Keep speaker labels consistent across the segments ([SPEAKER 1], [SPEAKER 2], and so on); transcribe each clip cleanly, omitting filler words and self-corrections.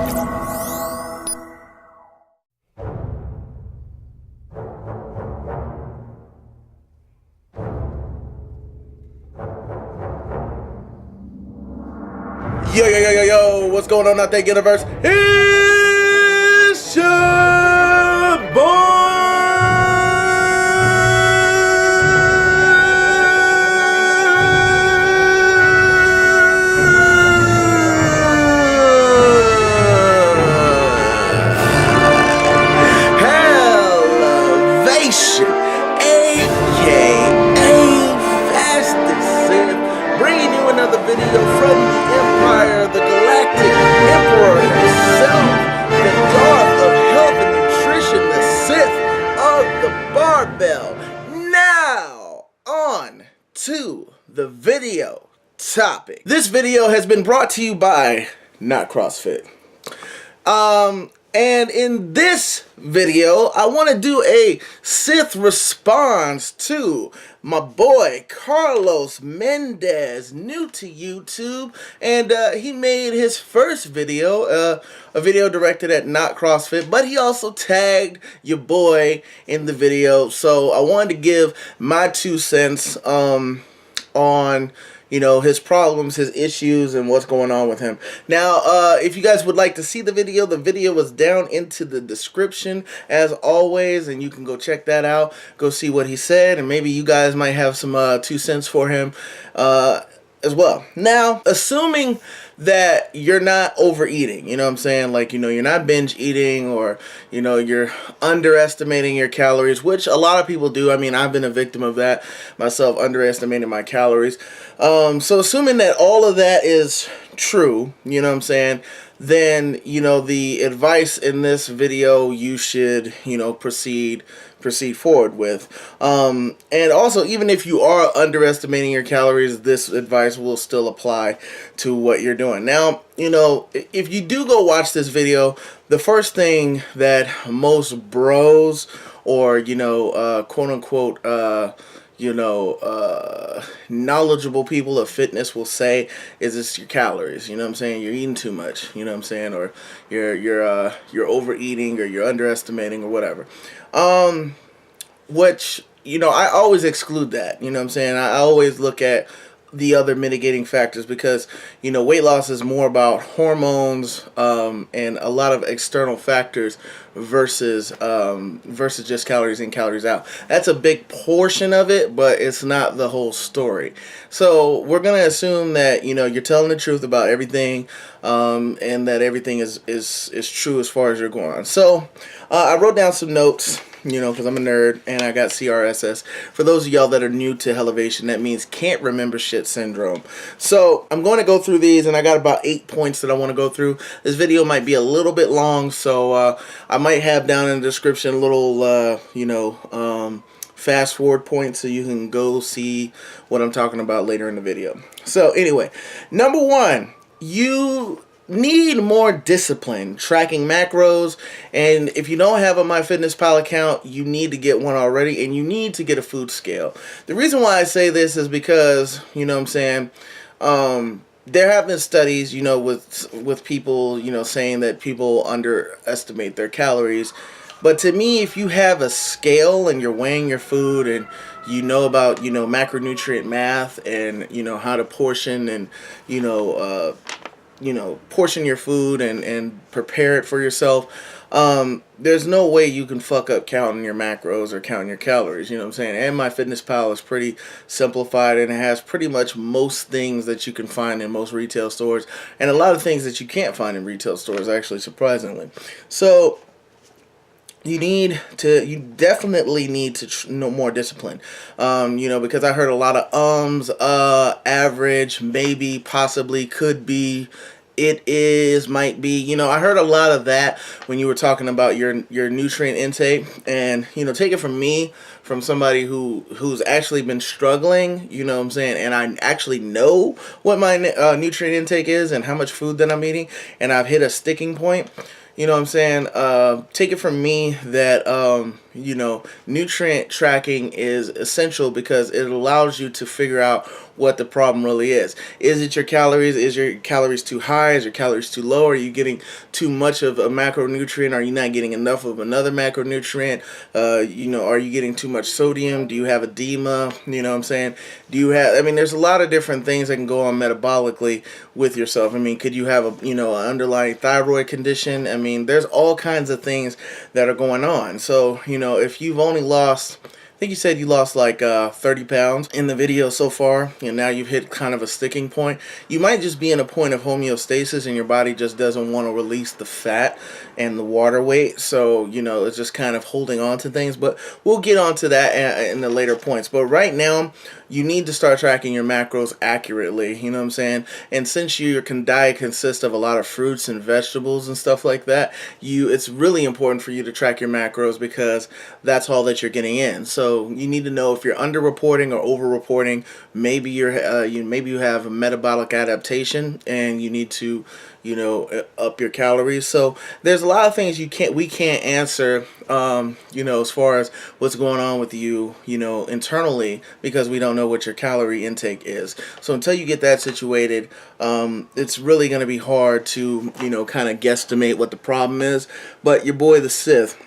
[SPEAKER 1] Yo, yo, yo, yo, yo, what's going on out there, universe? It's your boy, Hellavation, aka Sith, bringing you another video from the Empire, the Galactic Emperor himself, the Darth of Health and Nutrition, the Sith of the Barbell. Now, on to the video topic. This video has been brought to you by Not CrossFit. And in this video, I want to do a Sith response to my boy Carlos Mendez, new to YouTube, and he made his first video, a video directed at Not CrossFit, but he also tagged your boy in the video, so I wanted to give my 2 cents on, you know, his problems, his issues, and what's going on with him. Now, if you guys would like to see the video is down into the description, as always, and you can go check that out, go see what he said, and maybe you guys might have some 2 cents for him as well. Now, assuming that you're not overeating, you know what I'm saying, like, you know, you're not binge eating, or, you know, you're underestimating your calories, which a lot of people do. I mean, I've been a victim of that myself, underestimating my calories. So assuming that all of that is true, you know what I'm saying, then, you know, the advice in this video you should, you know, proceed forward with. And also, even if you are underestimating your calories, this advice will still apply to what you're doing. Now, you know, if you do go watch this video, the first thing that most bros, or, you know, quote unquote, you know, knowledgeable people of fitness will say is it's your calories. You know what I'm saying? You're eating too much, you know what I'm saying, or you're overeating, or you're underestimating, or whatever. Which, you know, I always exclude that, you know what I'm saying? I always look at the other mitigating factors, because, you know, weight loss is more about hormones and a lot of external factors versus just calories in, calories out. That's a big portion of it, but it's not the whole story. So we're gonna assume that, you know, you're telling the truth about everything, and that everything is true as far as you're going on. So I wrote down some notes, you know, because I'm a nerd, and I got CRSS. For those of y'all that are new to Hellavation, that means can't remember shit syndrome. So I'm going to go through these, and I got about 8 points that I want to go through. This video might be a little bit long, so I might have down in the description little, you know, fast forward points so you can go see what I'm talking about later in the video. So anyway, number 1, you need more discipline tracking macros, and if you don't have a MyFitnessPal account, you need to get one already, and you need to get a food scale. The reason why I say this is because, you know what I'm saying, there have been studies, you know, with people, you know, saying that people underestimate their calories. But to me, if you have a scale and you're weighing your food, and you know about, you know, macronutrient math, and, you know, how to portion, and, you know, portion your food and prepare it for yourself, there's no way you can fuck up counting your macros or counting your calories, you know what I'm saying? And MyFitnessPal is pretty simplified, and it has pretty much most things that you can find in most retail stores, and a lot of things that you can't find in retail stores, actually, surprisingly. So you definitely need to know more discipline, you know, because I heard a lot of average, maybe, possibly, could be, it is, might be, you know, I heard a lot of that when you were talking about your nutrient intake. And, you know, take it from me, from somebody who's actually been struggling, you know what I'm saying, and I actually know what my nutrient intake is and how much food that I'm eating, and I've hit a sticking point. You know what I'm saying? Take it from me that, you know, nutrient tracking is essential, because it allows you to figure out what the problem really is. Is it your calories? Is your calories too high? Is your calories too low? Are you getting too much of a macronutrient? Are you not getting enough of another macronutrient? Are you getting too much sodium? Do you have edema? You know what I'm saying? Do you have, I mean, there's a lot of different things that can go on metabolically with yourself. I mean, could you have an underlying thyroid condition? I mean, there's all kinds of things that are going on. So, if you've only lost, I think you said you lost like 30 pounds in the video so far, and now you've hit kind of a sticking point. You might just be in a point of homeostasis and your body just doesn't want to release the fat and the water weight. So, it's just kind of holding on to things. But we'll get onto that in the later points. But right now, you need to start tracking your macros accurately, you know what I'm saying? And since your diet consists of a lot of fruits and vegetables and stuff like that, it's really important for you to track your macros because that's all that you're getting in. So you need to know if you're underreporting or overreporting. Maybe maybe you have a metabolic adaptation and you need to up your calories. So there's a lot of things we can't answer as far as what's going on with you internally, because we don't know what your calorie intake is. So until you get that situated, it's really going to be hard to kind of guesstimate what the problem is. But your boy the Sith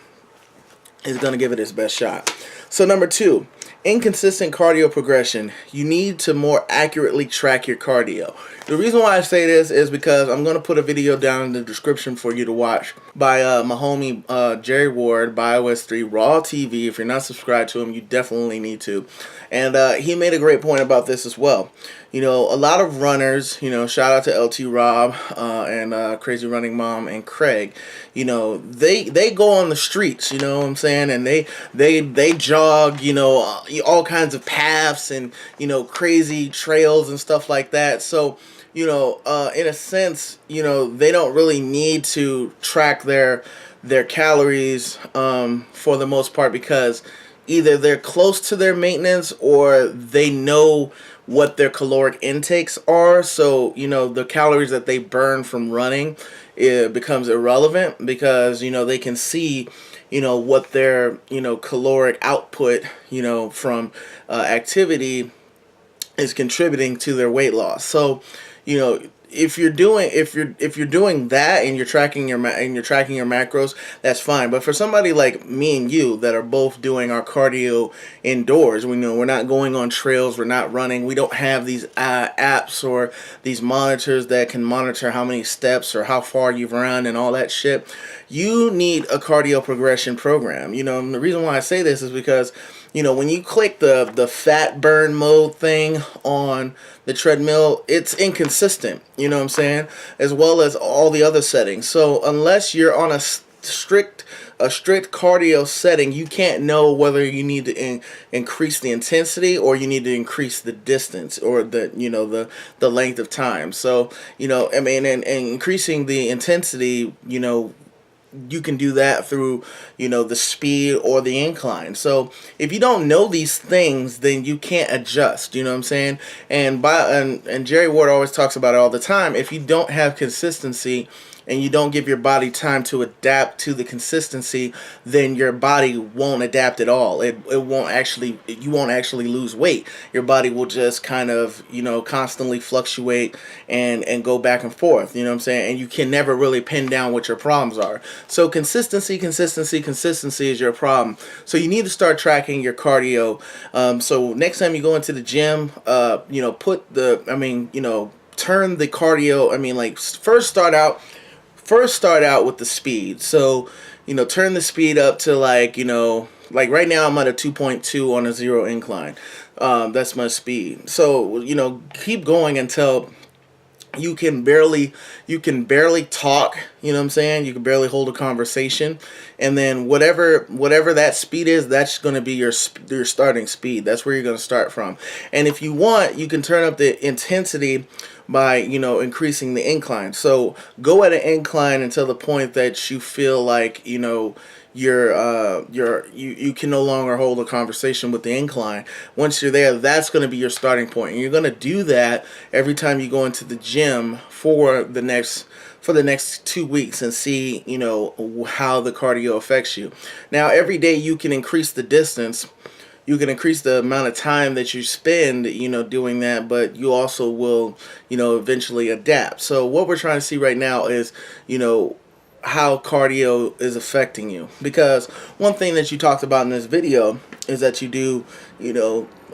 [SPEAKER 1] is going to give it his best shot. So number 2, inconsistent cardio progression. You need to more accurately track your cardio. The reason why I say this is because I'm going to put a video down in the description for you to watch by my homie Jerry Ward, BioS 3 Raw TV. If you're not subscribed to him, you definitely need to. And he made a great point about this as well. A lot of runners, shout out to LT Rob and Crazy Running Mom and Craig, they go on the streets, you know what I'm saying, and they jog, all kinds of paths and, crazy trails and stuff like that. So, in a sense, they don't really need to track their calories for the most part, because either they're close to their maintenance or they know what their caloric intakes are. So, the calories that they burn from running, it becomes irrelevant because, they can see, what their, caloric output, from activity is contributing to their weight loss. So, if you're doing that and you're tracking your macros, that's fine. But for somebody like me and you that are both doing our cardio indoors, we're not going on trails, we're not running, we don't have these apps or these monitors that can monitor how many steps or how far you've run and all that shit. You need a cardio progression program. And the reason why I say this is because when you click the fat burn mode thing on the treadmill, it's inconsistent, you know what I'm saying, as well as all the other settings. So unless you're on a strict cardio setting, you can't know whether you need to increase the intensity or you need to increase the distance or the length of time. So, and increasing the intensity, you can do that through, the speed or the incline. So if you don't know these things, then you can't adjust, you know what I'm saying? And Jerry Ward always talks about it all the time. If you don't have consistency and you don't give your body time to adapt to the consistency, then your body won't adapt at all. You won't actually lose weight. Your body will just kind of, constantly fluctuate and go back and forth, you know what I'm saying? And you can never really pin down what your problems are. So consistency is your problem. So you need to start tracking your cardio. So next time you go into the gym, turn the cardio, first start out with the speed. So, turn the speed up to like right now I'm at a 2.2 on a 0 incline. That's my speed. So, keep going until you can barely talk, you know what I'm saying? You can barely hold a conversation. And then whatever that speed is, that's going to be your starting speed. That's where you're going to start from. And if you want, you can turn up the intensity by, increasing the incline. So go at an incline until the point that you feel like, you can no longer hold a conversation with the incline. Once you're there, that's going to be your starting point. And you're going to do that every time you go into the gym for the next 2 weeks and see, how the cardio affects you. Now, every day you can increase the distance, you can increase the amount of time that you spend, doing that, but you also will, eventually adapt. So what we're trying to see right now is, how cardio is affecting you. Because one thing that you talked about in this video is that you do,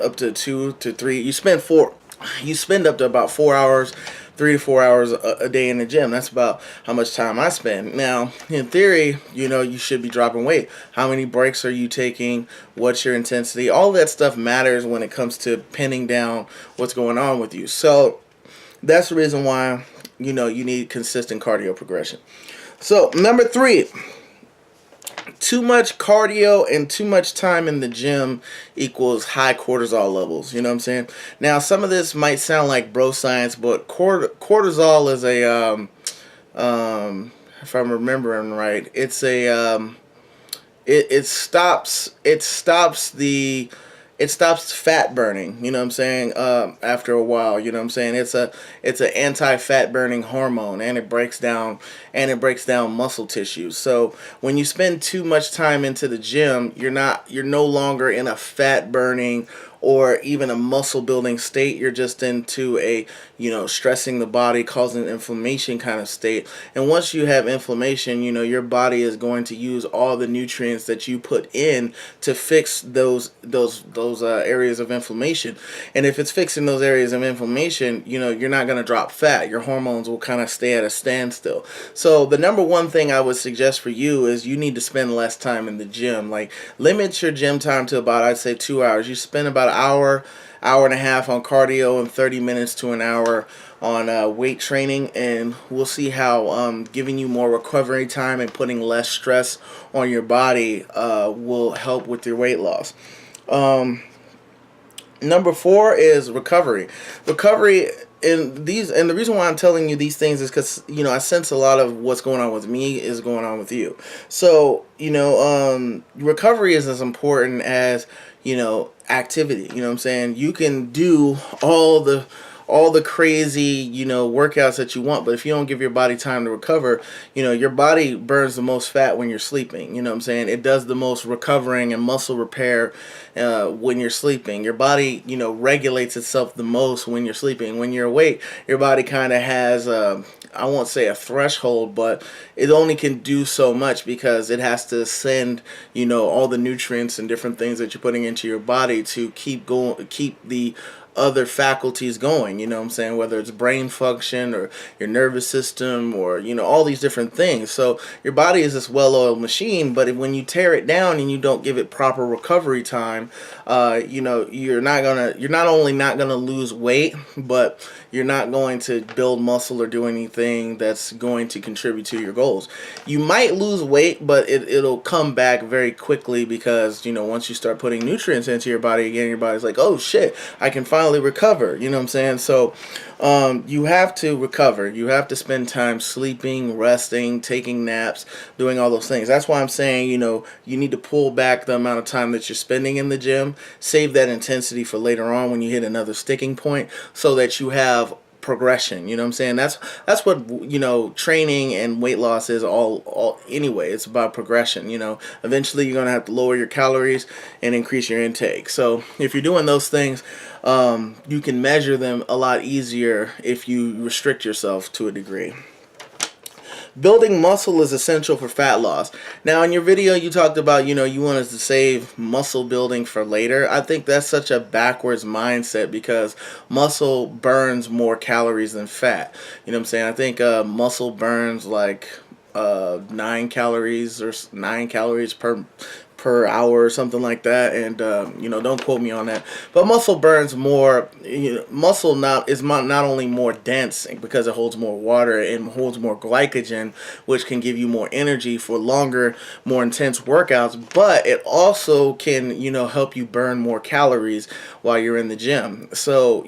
[SPEAKER 1] up to 2 to 3, you spend up to about 4 hours, 3 to 4 hours a day in the gym. That's about how much time I spend. Now, in theory, you should be dropping weight. How many breaks are you taking? What's your intensity? All that stuff matters when it comes to pinning down what's going on with you. So that's the reason why, you need consistent cardio progression. So, number 3, too much cardio and too much time in the gym equals high cortisol levels. You know what I'm saying? Now, some of this might sound like bro science, but cortisol is if I'm remembering right, it's it stops fat burning, you know what I'm saying, after a while, you know what I'm saying. It's an anti-fat burning hormone, and it breaks down muscle tissue. So when you spend too much time into the gym, you're no longer in a fat burning or even a muscle building state. You're just into a, stressing the body, causing inflammation kind of state. And once you have inflammation, your body is going to use all the nutrients that you put in to fix those areas of inflammation. And if it's fixing those areas of inflammation, you're not going to drop fat. Your hormones will kind of stay at a standstill. So the number one thing I would suggest for you is you need to spend less time in the gym. Like, limit your gym time to about, I'd say, 2 hours. You spend about an hour and a half on cardio and 30 minutes to an hour on weight training, and we'll see how giving you more recovery time and putting less stress on your body will help with your weight loss. Number 4 is recovery. And the reason why I'm telling you these things is because, I sense a lot of what's going on with me is going on with you. So, recovery is as important as, activity. You know what I'm saying? You can do all the crazy, workouts that you want, but if you don't give your body time to recover, your body burns the most fat when you're sleeping. You know what I'm saying? It does the most recovering and muscle repair when you're sleeping. Your body, regulates itself the most when you're sleeping. When you're awake, your body kind of has I won't say a threshold, but it only can do so much because it has to send, all the nutrients and different things that you're putting into your body to keep the other faculties going, you know what I'm saying, whether it's brain function or your nervous system or, all these different things. So your body is this well-oiled machine, but when you tear it down and you don't give it proper recovery time, you're not only not gonna lose weight, but you're not going to build muscle or do anything that's going to contribute to your goals. You might lose weight, but it'll come back very quickly because, once you start putting nutrients into your body again, your body's like, oh shit, I can finally recover. You know what I'm saying? So you have to recover. You have to spend time sleeping, resting, taking naps, doing all those things. That's why I'm saying, you need to pull back the amount of time that you're spending in the gym, save that intensity for later on when you hit another sticking point so that you have progression. You know what I'm saying? That's what, training and weight loss is all anyway. It's about progression. Eventually you're going to have to lower your calories and increase your intake. So if you're doing those things, you can measure them a lot easier if you restrict yourself to a degree. Building muscle is essential for fat loss. Now, in your video, you talked about, you wanted to save muscle building for later. I think that's such a backwards mindset because muscle burns more calories than fat. You know what I'm saying? I think muscle burns like 9 calories per hour or something like that, and don't quote me on that, but muscle burns more. Muscle is not only more dense because it holds more water and holds more glycogen, which can give you more energy for longer, more intense workouts, but it also can help you burn more calories while you're in the gym. So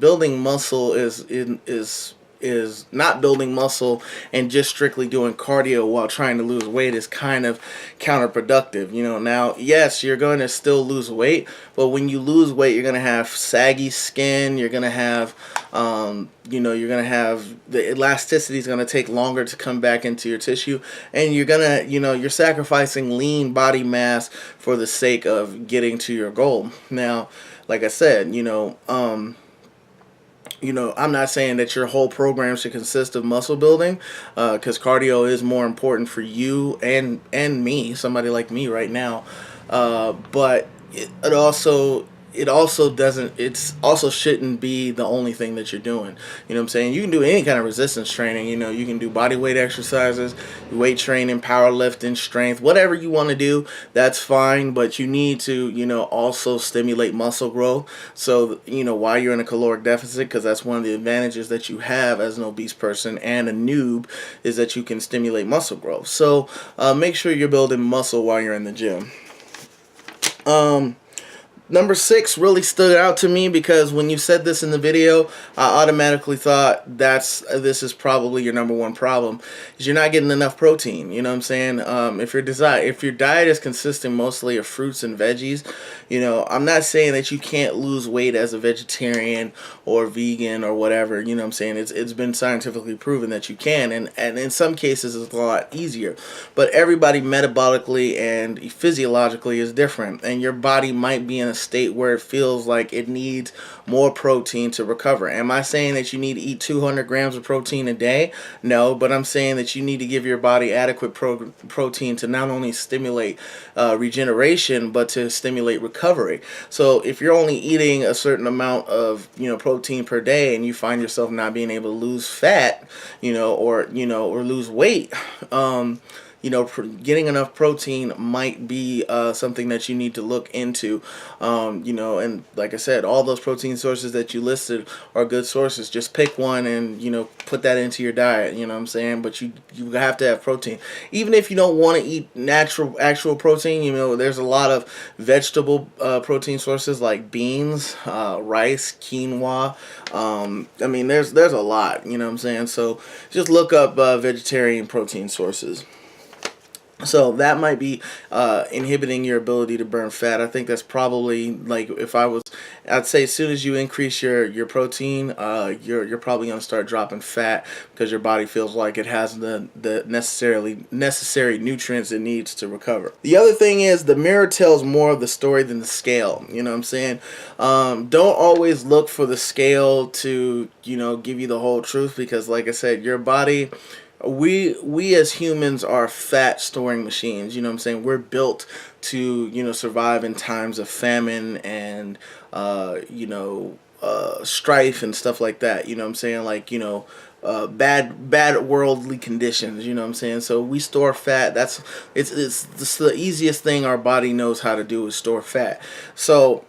[SPEAKER 1] building muscle is is not building muscle and just strictly doing cardio while trying to lose weight is kind of counterproductive. Now, yes, you're going to still lose weight, but when you lose weight, you're going to have saggy skin. You're going to have, you're going to have the elasticity is going to take longer to come back into your tissue, and you're going to, you're sacrificing lean body mass for the sake of getting to your goal. Now, like I said, I'm not saying that your whole program should consist of muscle building, because cardio is more important for you and me, somebody like me right now. But it also doesn't. It's also shouldn't be the only thing that you're doing. You know what I'm saying? You can do any kind of resistance training. You can do body weight exercises, weight training, powerlifting, strength, whatever you want to do. That's fine. But you need to, also stimulate muscle growth. So, while you're in a caloric deficit, because that's one of the advantages that you have as an obese person and a noob, is that you can stimulate muscle growth. So, make sure you're building muscle while you're in the gym. Number 6 really stood out to me because when you said this in the video, I automatically thought this is probably your number one problem, is you're not getting enough protein. You know what I'm saying? If your diet is consisting mostly of fruits and veggies, I'm not saying that you can't lose weight as a vegetarian or vegan or whatever. You know what I'm saying? It's been scientifically proven that you can, and in some cases it's a lot easier. But everybody metabolically and physiologically is different, and your body might be in a state where it feels like it needs more protein to recover. Am I saying that you need to eat 200 grams of protein a day? No, but I'm saying that you need to give your body adequate protein to not only stimulate regeneration, but to stimulate recovery. So if you're only eating a certain amount of protein per day, and you find yourself not being able to lose fat, or lose weight, getting enough protein might be something that you need to look into. And like I said, all those protein sources that you listed are good sources. Just pick one and, put that into your diet, you know what I'm saying? But you have to have protein. Even if you don't want to eat actual protein, there's a lot of vegetable protein sources like beans, rice, quinoa. There's a lot, you know what I'm saying? So just look up vegetarian protein sources. So that might be inhibiting your ability to burn fat. I think that's probably, like, I'd say as soon as you increase your protein, you're probably going to start dropping fat because your body feels like it has the necessary nutrients it needs to recover. The other thing is the mirror tells more of the story than the scale. You know what I'm saying? Don't always look for the scale to give you the whole truth, because like I said, your body. We as humans are fat storing machines. You know what I'm saying? We're built to survive in times of famine and strife and stuff like that. You know what I'm saying? Like bad worldly conditions. You know what I'm saying? So we store fat. It's the easiest thing our body knows how to do is store fat. So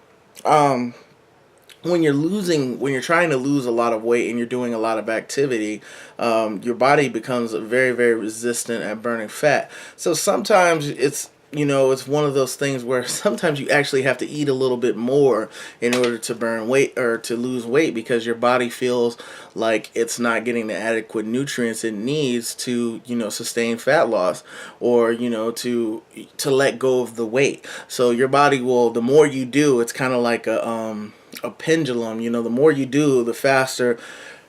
[SPEAKER 1] when you're trying to lose a lot of weight and you're doing a lot of activity, your body becomes very, very resistant at burning fat. So sometimes it's one of those things where sometimes you actually have to eat a little bit more in order to burn weight or to lose weight, because your body feels like it's not getting the adequate nutrients it needs to sustain fat loss, or to let go of the weight. So your body will, the more you do, it's kind of like a pendulum. The more you do, the faster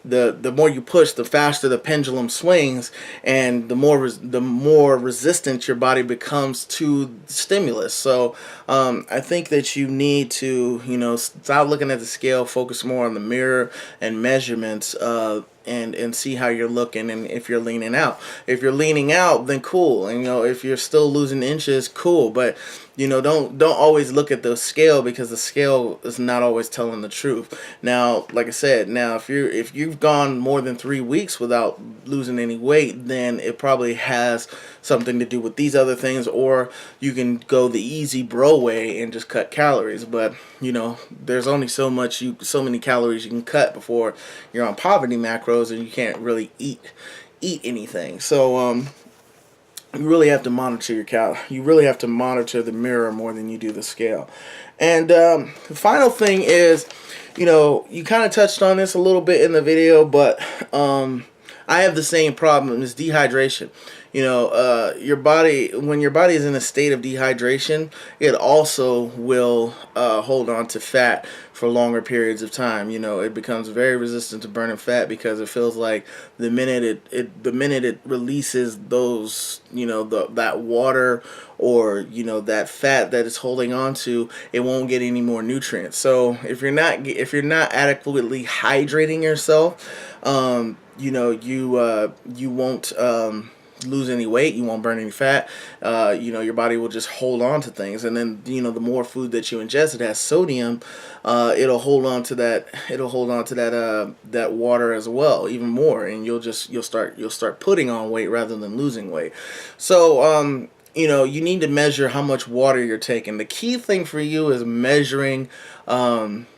[SPEAKER 1] the more you push, the faster the pendulum swings, and the more resistant your body becomes to stimulus. So I think that you need to stop looking at the scale, focus more on the mirror and measurements, and see how you're looking, and if you're leaning out. If you're leaning out, then cool. And if you're still losing inches, cool. But don't always look at the scale, because the scale is not always telling the truth. Now, like I said, if you've gone more than 3 weeks without losing any weight, then it probably has something to do with these other things, or you can go the easy bro way and just cut calories. But there's only so many calories you can cut before you're on poverty macros and you can't really eat anything. So you really have to monitor your you really have to monitor the mirror more than you do the scale. And the final thing is, you kind of touched on this a little bit in the video, but I have the same problem. It's dehydration. Your body, when your body is in a state of dehydration, it also will hold on to fat for longer periods of time. It becomes very resistant to burning fat because it feels like the minute it releases those, that water, or that fat that it's holding on to, it won't get any more nutrients. So if you're not adequately hydrating yourself, you won't lose any weight, you won't burn any fat. Your body will just hold on to things, and then the more food that you ingest, it has sodium. It'll hold on to that. That water as well, even more, and you'll start putting on weight rather than losing weight. So you need to measure how much water you're taking. The key thing for you is measuring.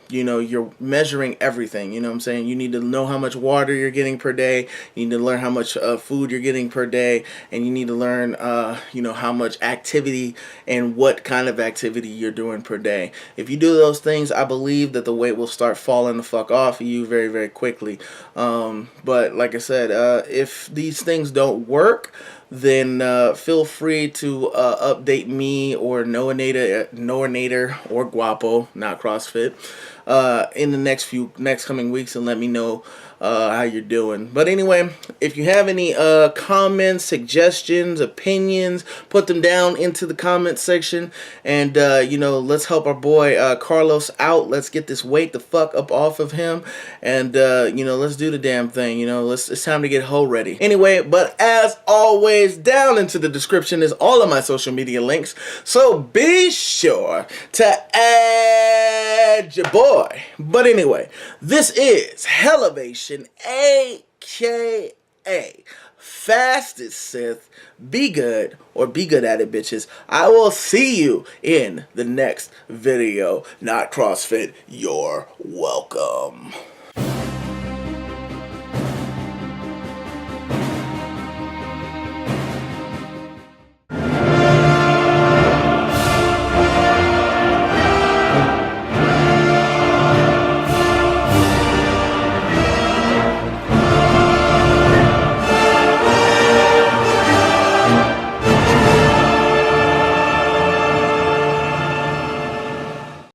[SPEAKER 1] You're measuring everything. You know what I'm saying? You need to know how much water you're getting per day. You need to learn how much food you're getting per day, and you need to learn, how much activity and what kind of activity you're doing per day. If you do those things, I believe that the weight will start falling the fuck off of you very, very quickly. But like I said, if these things don't work, then feel free to update me or Noanator or Guapo, not CrossFit, in the next coming weeks, and let me know how you're doing. But anyway, if you have any comments, suggestions, opinions, put them down into the comment section, and let's help our boy Carlos out. Let's get this weight the fuck up off of him, and let's do the damn thing. It's time to get hoe ready. Anyway, but as always, down into the description is all of my social media links, so be sure to add your boy. But anyway, this is Hellavation, aka Fastest Sith. Be good, or be good at it, bitches. I will see you in the next video. Not CrossFit, you're welcome.